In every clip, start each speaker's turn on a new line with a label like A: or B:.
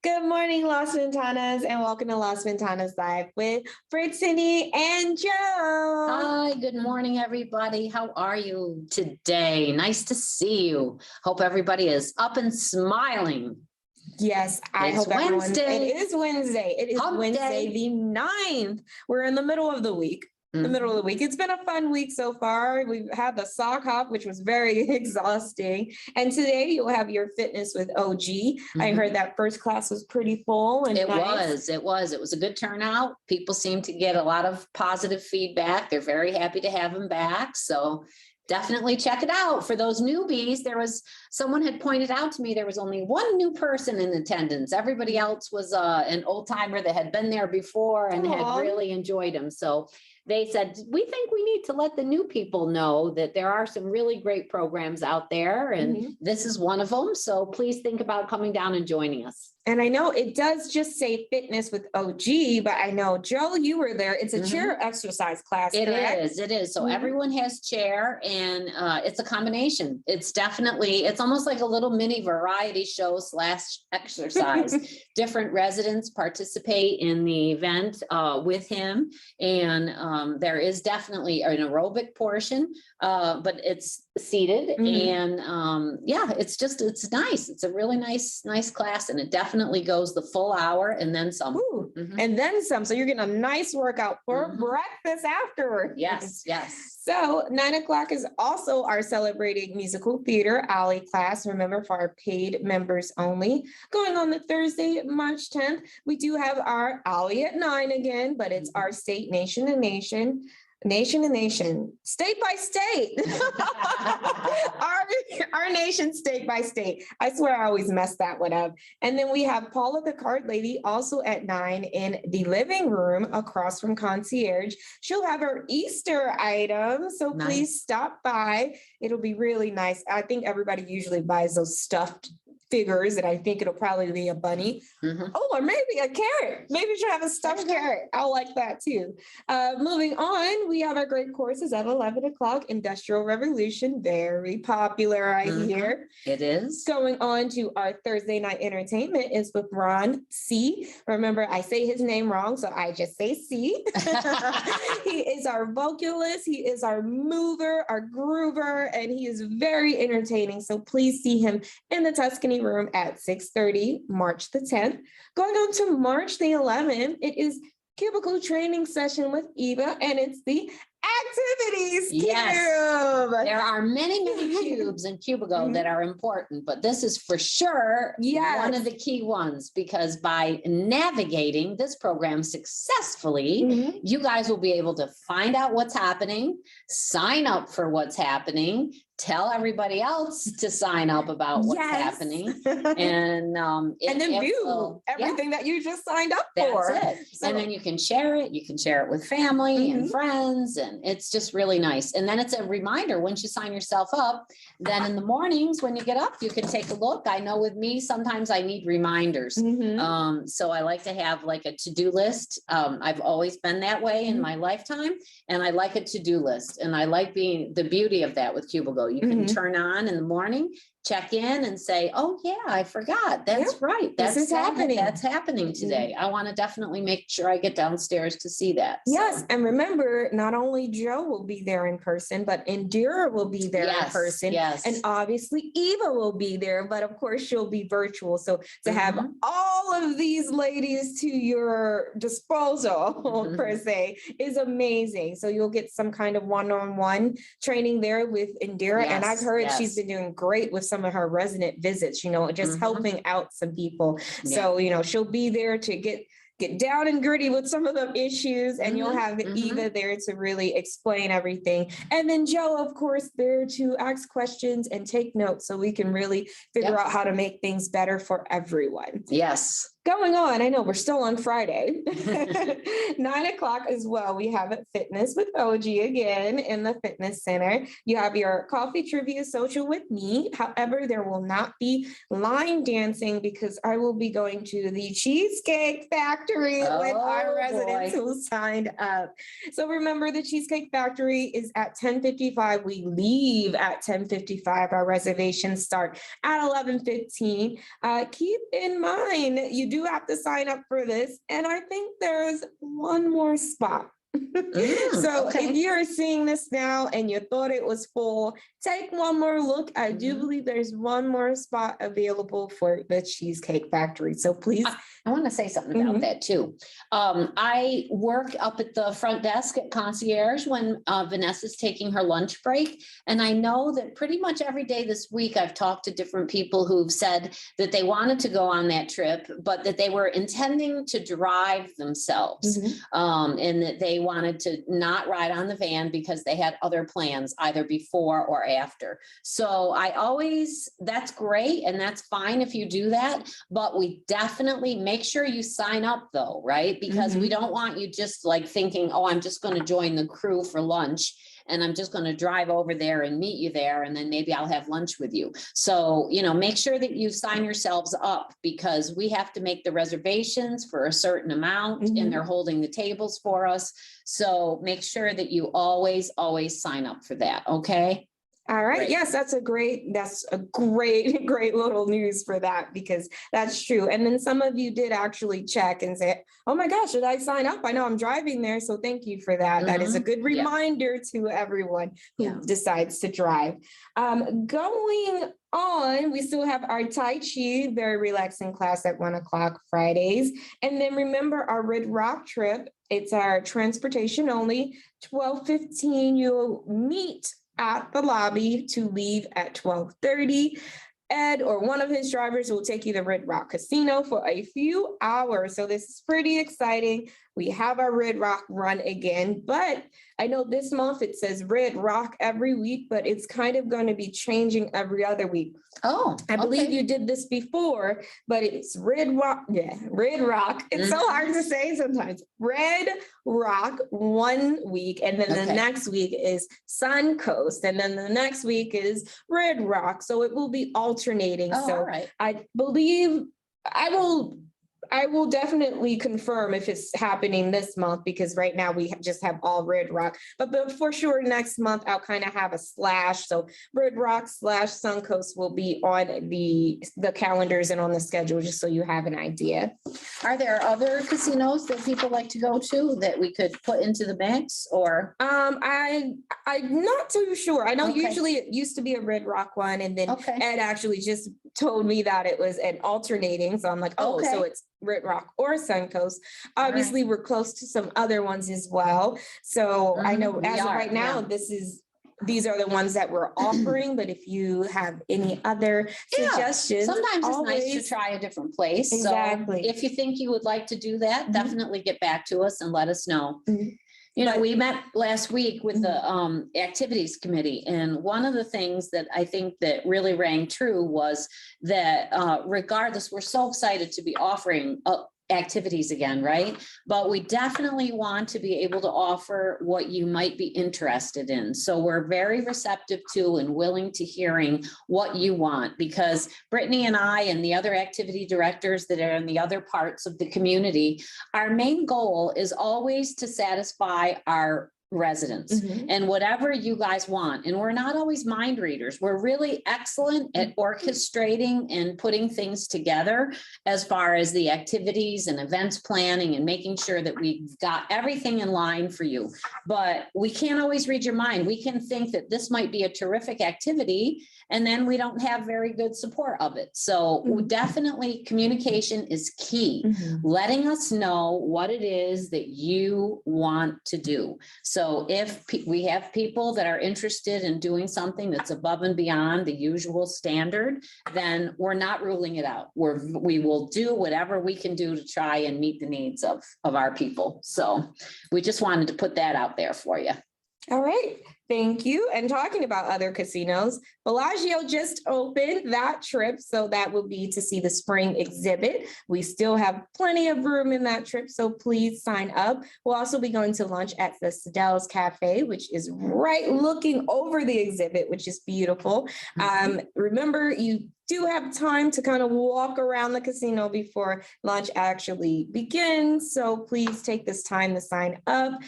A: Good morning, Las Ventanas, and welcome to Las Ventanas Live with Brittany and Joe.
B: Hi, good morning, everybody. How are you today? Nice to see you. Hope everybody is up and smiling.
A: Yes, I
B: It's
A: hope everyone.
B: Wednesday.
A: It is Wednesday. It is
B: Hump
A: Wednesday,
B: day.
A: the 9th. We're in the middle of the week. The middle of the week. It's been a fun week so far. We've had the sock hop, which was very exhausting. And today you'll have your fitness with OG. I heard that first class was pretty full and
B: It
A: nice.
B: was a good turnout. People seem to get a lot of positive feedback. They're very happy to have him back. So definitely check it out. For those newbies, someone had pointed out to me there was only one new person in attendance. Everybody else was an old timer that had been there before and had really enjoyed him. So they said, we think we need to let the new people know that there are some really great programs out there, and this is one of them. So please think about coming down and joining us.
A: And I know it does just say fitness with OG, but I know, Joe, you were there. It's a chair exercise class.
B: It is. So everyone has chair, and it's a combination. It's almost like a little mini variety show / exercise. Different residents participate in the event with him. And there is definitely an aerobic portion, but it's seated. And it's nice. It's a really nice class, and it definitely goes the full hour and then some.
A: And then some. So you're getting a nice workout for breakfast afterward.
B: Yes.
A: So 9:00 is also our Celebrating Musical Theater Alley class. Remember, for our paid members only. Going on the Thursday, March 10th, we do have our Alley at 9 again, but it's our state, nation to nation. Nation to nation, state by state. our nation, state by state. I swear I always mess that one up. And then we have Paula the Card Lady also at 9 in the living room across from Concierge. She'll have her Easter items, so please stop by. It'll be really nice. I think everybody usually buys those stuffed figures, and I think it'll probably be a bunny. Or maybe a carrot. Maybe you should have a stuffed carrot. I'll like that too. Moving on, we have our great courses at 11:00. Industrial Revolution, very popular, I hear.
B: It is.
A: Going on to our Thursday night entertainment is with Ron C. Remember, I say his name wrong, so I just say C. He is our vocalist. He is our mover, our groover, and he is very entertaining. So please see him in the Tuscany room at 6:30, March the 10th. Going on to March the 11th, it is cubicle training session with Eva, and it's the activities cube.
B: There are many cubes in Cubicle that are important, but this is for sure one of the key ones, because by navigating this program successfully, you guys will be able to find out what's happening, sign up for what's happening, tell everybody else to sign up about what's happening, and
A: then view everything that you just signed up for.
B: That's it. So, and then you can share it. You can share it with family and friends, and it's just really nice. And then it's a reminder, once you sign yourself up, then in the mornings when you get up, you can take a look. I know with me, sometimes I need reminders. So I like to have like a to-do list. I've always been that way in my lifetime, and I like a to-do list, and I like being the beauty of that with Cubicle. You can turn on in the morning, check in and say, oh yeah, I forgot. That's right. That's happening. That's happening today. I want to definitely make sure I get downstairs to see that.
A: Yes. And remember, not only Joe will be there in person, but Indira will be there in person. And obviously Eva will be there, but of course she'll be virtual. So to have all of these ladies to your disposal per se is amazing. So you'll get some kind of one-on-one training there with Indira. And I've heard she's been doing great with some of her resident visits, just helping out some people. So, she'll be there to get down and gritty with some of the issues, and you'll have Eva there to really explain everything. And then Joe, of course, there to ask questions and take notes so we can really figure out how to make things better for everyone.
B: Yes.
A: Going on, I know we're still on Friday, 9:00 as well. We have Fitness with OG again in the fitness center. You have your coffee trivia social with me. However, there will not be line dancing because I will be going to the Cheesecake Factory with our residents who signed up. So remember, the Cheesecake Factory is at 10:55. We leave at 10:55. Our reservations start at 11:15. Keep in mind, you do have to sign up for this. And I think there's one more spot. So if you're seeing this now and you thought it was full, take one more look. I do believe there's one more spot available for the Cheesecake Factory. So please.
B: I want to say something about that too. I work up at the front desk at Concierge when Vanessa's taking her lunch break. And I know that pretty much every day this week, I've talked to different people who've said that they wanted to go on that trip, but that they were intending to drive themselves, and that they wanted to not ride on the van because they had other plans either before or after. So that's great. And that's fine if you do that, but we definitely make sure you sign up though, right? Because we don't want you just like thinking, oh, I'm just going to join the crew for lunch and I'm just going to drive over there and meet you there. And then maybe I'll have lunch with you. So, make sure that you sign yourselves up because we have to make the reservations for a certain amount and they're holding the tables for us. So make sure that you always sign up for that. Okay.
A: All right. Yes, that's a great little news for that because that's true. And then some of you did actually check and say, oh my gosh, should I sign up? I know I'm driving there. So thank you for that. That is a good reminder to everyone who decides to drive. Going on, we still have our Tai Chi, very relaxing class at 1:00 Fridays. And then remember our Red Rock trip. It's our transportation only. 12:15, you'll meet at the lobby to leave at 12:30. Ed or one of his drivers will take you to Red Rock Casino for a few hours. So this is pretty exciting. We have our Red Rock run again, but I know this month it says Red Rock every week, but it's kind of going to be changing every other week.
B: Oh,
A: I believe you did this before, but it's Red Rock. Yeah, Red Rock. It's so hard to say sometimes. Red Rock 1 week, and then the next week is Suncoast, and then the next week is Red Rock. So it will be alternating.
B: Oh,
A: so
B: all right.
A: I believe I will definitely confirm if it's happening this month because right now we just have all Red Rock. But for sure next month I'll kind of have a slash. So Red Rock / Suncoast will be on the calendars and on the schedule just so you have an idea.
B: Are there other casinos that people like to go to that we could put into the mix or?
A: I'm not too sure. I know usually it used to be a Red Rock one and then Ed actually just told me that it was an alternating. So I'm like, so it's Red Rock or Suncoast. Obviously, we're close to some other ones as well. So I know as of right now, these are the ones that we're offering. But if you have any other suggestions,
B: sometimes it's nice to try a different place.
A: Exactly.
B: So if you think you would like to do that, definitely get back to us and let us know. We met last week with the activities committee, and one of the things that I think that really rang true was that regardless, we're so excited to be offering activities again, right? But we definitely want to be able to offer what you might be interested in. So we're very receptive to and willing to hearing what you want, because Brittany and I and the other activity directors that are in the other parts of the community, our main goal is always to satisfy our residents and whatever you guys want. And we're not always mind readers. We're really excellent at orchestrating and putting things together as far as the activities and events planning and making sure that we've got everything in line for you. But we can't always read your mind. We can think that this might be a terrific activity and then we don't have very good support of it. So definitely communication is key. Letting us know what it is that you want to do. So if we have people that are interested in doing something that's above and beyond the usual standard, then we're not ruling it out. We will do whatever we can do to try and meet the needs of our people. So we just wanted to put that out there for you.
A: All right. Thank you. And talking about other casinos, Bellagio just opened that trip. So that will be to see the spring exhibit. We still have plenty of room in that trip. So please sign up. We'll also be going to lunch at the Sadel's Cafe, which is right looking over the exhibit, which is beautiful. Remember, you do have time to kind of walk around the casino before lunch actually begins. So please take this time to sign up,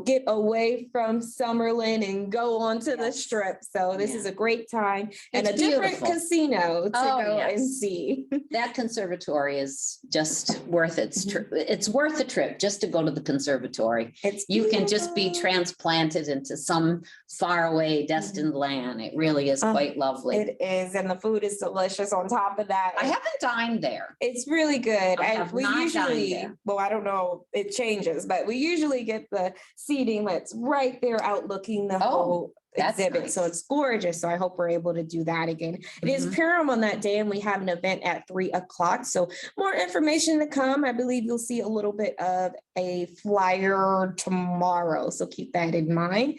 A: get away from Summerlin and go onto the Strip. So this is a great time and a different casino to go and see.
B: That conservatory is just worth its trip. It's worth the trip just to go to the conservatory. You can just be transplanted into some faraway destined land. It really is quite lovely.
A: It is, and the food is delicious on top of that.
B: I haven't dined there.
A: It's really good.
B: We usually,
A: well, I don't know, it changes, but we usually get the seating that's right there outlooking the whole exhibit. Nice. So it's gorgeous. So I hope we're able to do that again. It is Purim on that day, and we have an event at 3:00. So more information to come. I believe you'll see a little bit of a flyer tomorrow. So keep that in mind.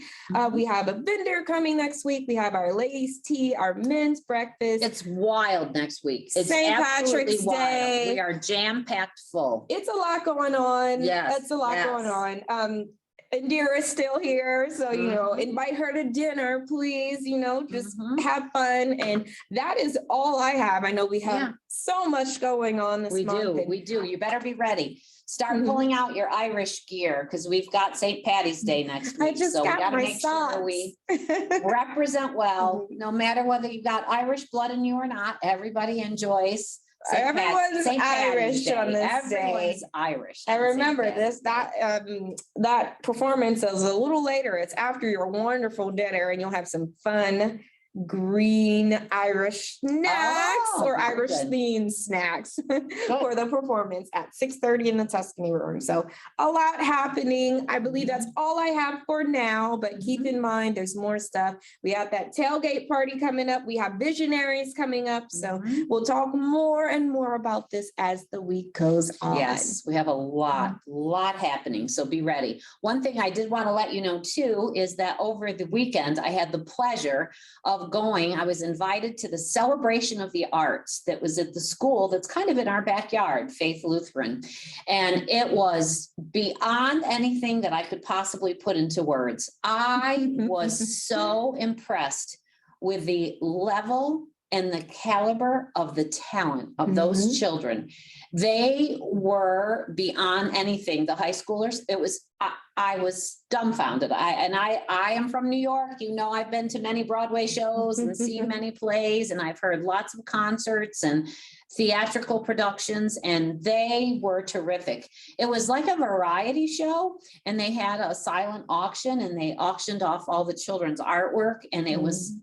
A: We have a vendor coming next week. We have our ladies' tea, our men's breakfast.
B: It's wild next week. It's
A: St. Patrick's Day.
B: We are jam-packed full.
A: It's a lot going on.
B: Yes.
A: It's a lot going on. Indira is still here. So, invite her to dinner, please, just have fun. And that is all I have. I know we have so much going on this month.
B: We do. You better be ready. Start pulling out your Irish gear because we've got St. Patty's Day next week.
A: I just
B: so
A: got
B: we got to
A: my
B: make
A: socks.
B: sure we represent well, no matter whether you've got Irish blood in you or not. Everybody enjoys
A: Everyone's Irish on this day.
B: Everyone's Irish.
A: I remember that performance is a little later. It's after your wonderful dinner, and you'll have some fun green Irish snacks or Irish themed snacks for the performance at 6:30 in the Tuscany room. So a lot happening. I believe that's all I have for now, but keep in mind there's more stuff. We have that tailgate party coming up. We have visionaries coming up. So we'll talk more and more about this as the week goes on.
B: Yes, we have a lot happening. So be ready. One thing I did want to let you know too is that over the weekend, I had the pleasure of I was invited to the celebration of the arts that was at the school that's kind of in our backyard, Faith Lutheran. And it was beyond anything that I could possibly put into words. I was so impressed with the level and the caliber of the talent of those children. They were beyond anything. The high schoolers, I was dumbfounded. I am from New York. I've been to many Broadway shows and seen many plays, and I've heard lots of concerts and theatrical productions, and they were terrific. It was like a variety show, and they had a silent auction, and they auctioned off all the children's artwork, and it was,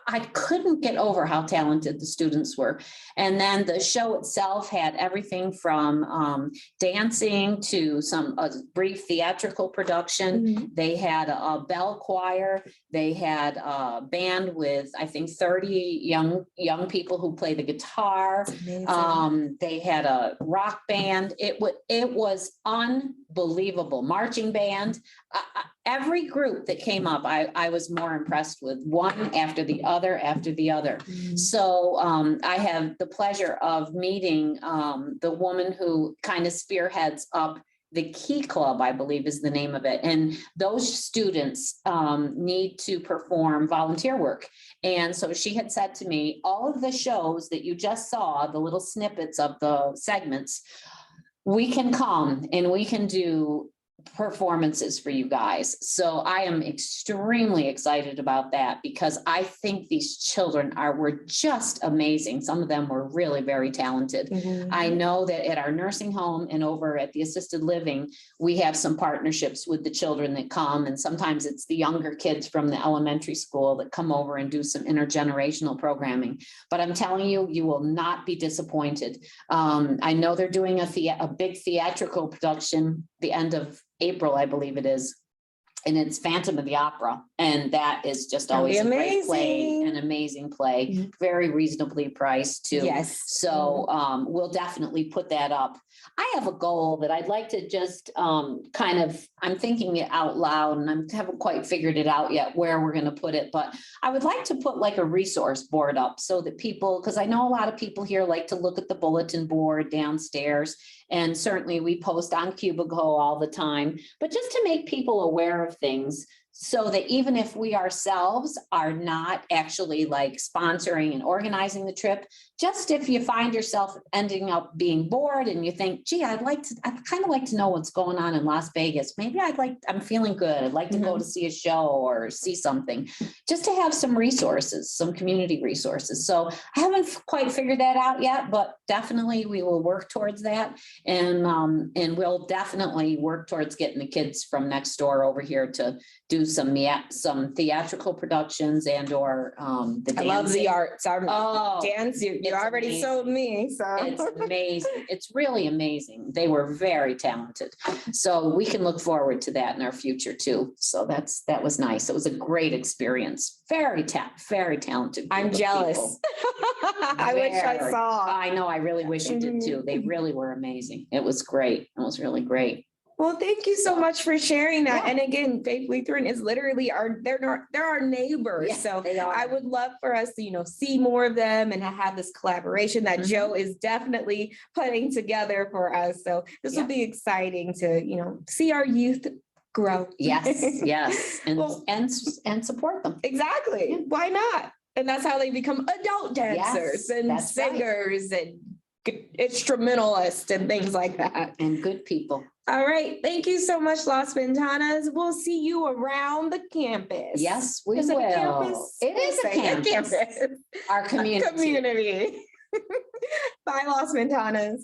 B: I couldn't get over how talented the students were. And then the show itself had everything from dancing to some brief theatrical production. They had a bell choir. They had a band with, I think, 30 young people who play the guitar. They had a rock band. It was unbelievable. Marching band. Every group that came up, I was more impressed with, one after the other after the other. So I have the pleasure of meeting the woman who kind of spearheads up the Key Club, I believe is the name of it. And those students need to perform volunteer work. And so she had said to me, all of the shows that you just saw, the little snippets of the segments, we can come and we can do performances for you guys. So I am extremely excited about that because I think these children were just amazing. Some of them were really very talented. I know that at our nursing home and over at the assisted living, we have some partnerships with the children that come, and sometimes it's the younger kids from the elementary school that come over and do some intergenerational programming. But I'm telling you, you will not be disappointed. I know they're doing a big theatrical production the end of April, I believe it is. And it's Phantom of the Opera. And that is just always a great play, an amazing play, very reasonably priced too.
A: Yes.
B: So we'll definitely put that up. I have a goal that I'd like to just I'm thinking it out loud, and I haven't quite figured it out yet where we're going to put it, but I would like to put like a resource board up so that people, because I know a lot of people here like to look at the bulletin board downstairs, and certainly we post on Cubicle all the time, but just to make people aware of things so that even if we ourselves are not actually like sponsoring and organizing the trip, just if you find yourself ending up being bored and you think, gee, I'd kind of like to know what's going on in Las Vegas. Maybe I'm feeling good. I'd like to go to see a show or see something, just to have some resources, some community resources. So I haven't quite figured that out yet, but definitely we will work towards that. And we'll definitely work towards getting the kids from next door over here to do some theatrical productions and or the dancing.
A: I love the arts. Dance, you already amazing. Sold me. So
B: it's amazing. It's really amazing. They were very talented. So we can look forward to that in our future too. So that was nice. It was a great experience. Very talented.
A: I'm jealous. I wish I saw.
B: I know. I really wish you did too. They really were amazing. It was great. It was really great.
A: Well, thank you so much for sharing that. Yeah. And again, Faith Lutheran is literally they're our neighbors. Yes, so I would love for us to, see more of them and have this collaboration that Joe is definitely putting together for us. So this will be exciting to, see our youth grow.
B: Yes, yes. And support them.
A: Exactly. Yeah. Why not? And that's how they become adult dancers and singers and instrumentalists and things like that.
B: And good people.
A: All right. Thank you so much, Las Ventanas. We'll see you around the campus.
B: Yes, we will. It is a campus. Our community.
A: Bye, Las Ventanas.